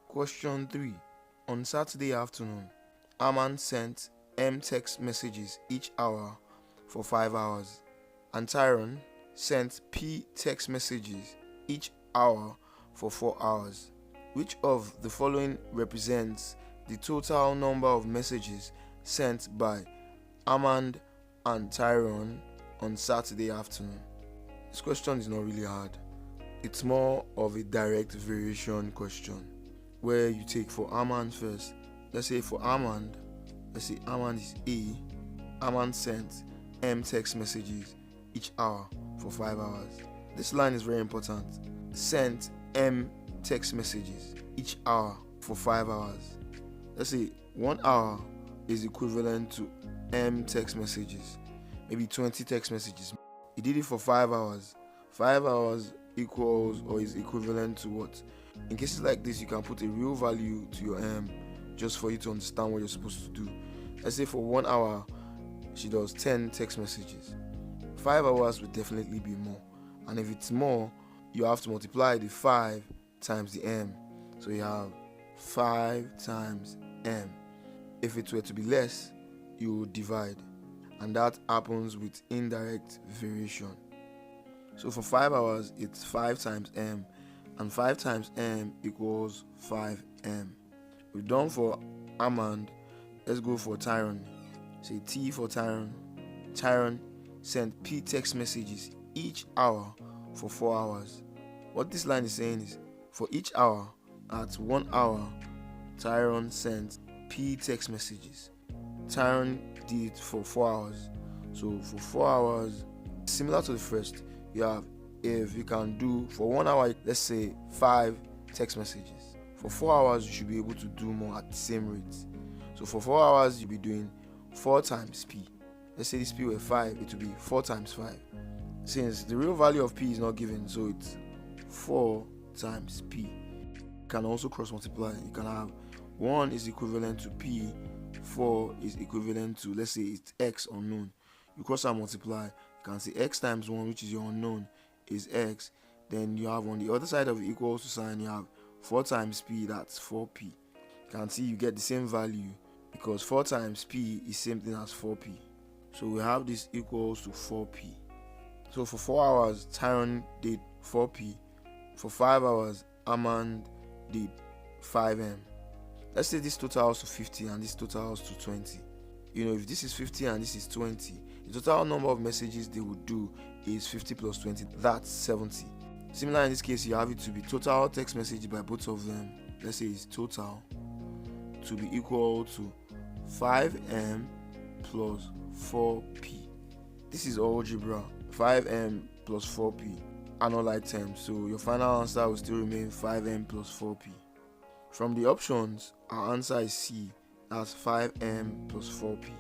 Question 3. On Saturday afternoon, Amanda sent M text messages each hour for 5 hours, and Tyrone sent P text messages each hour for 4 hours. Which of the following represents the total number of messages sent by Amanda and Tyrone on Saturday afternoon? This question is not really hard. It's more of a direct variation question where you take for Amanda first. Let's say for Amanda, is A. Amanda sent M text messages each hour for 5 hours. This line is very important. Sent M text messages each hour for 5 hours. Let's say 1 hour is equivalent to M text messages, maybe 20 text messages. He did it for 5 hours. 5 hours equals or is equivalent to what? In cases like this, you can put a real value to your M just for you to understand what you're supposed to do. Let's say for 1 hour, she does 10 text messages. 5 hours would definitely be more. And if it's more, you have to multiply the 5 times the M. So you have 5 times M. If it were to be less, you would divide. And that happens with indirect variation. So for 5 hours, it's 5 times M. And 5 times M equals 5M. We've done for Amanda. Let's go for Tyrone. Say T for Tyrone. Tyrone sent P text messages each hour for 4 hours. What this line is saying is, for each hour, at 1 hour, Tyrone sent P text messages. Tyrone did it for 4 hours. So for 4 hours, similar to the first, you have, if you can do for 1 hour, let's say 5 text messages. For 4 hours, you should be able to do more at the same rate. So for 4 hours, you'll be doing 4 times P. Let's say this P were 5, it will be 4 times 5. Since the real value of P is not given, so it's 4 times P. You can also cross multiply. You can have 1 is equivalent to P, 4 is equivalent to, let's say it's X unknown. You cross and multiply. You can say X times 1, which is your unknown, is X. Then you have on the other side of the equals to sign, you have 4 times P, that's 4P. You can see you get the same value because 4 times P is same thing as 4P. So we have this equals to 4P. So for 4 hours, Tyrone did 4P. For 5 hours, Amanda did 5M. Let's say this totals to 50 and this totals to 20. If this is 50 and this is 20, the total number of messages they would do is 50 plus 20, that's 70. Similar in this case, you have it to be total text message by both of them. Let's say it's total to be equal to 5M plus 4P. This is algebra. 5M plus 4P are not like terms, so your final answer will still remain 5M plus 4P. From the options, our answer is C, that's 5M plus 4P.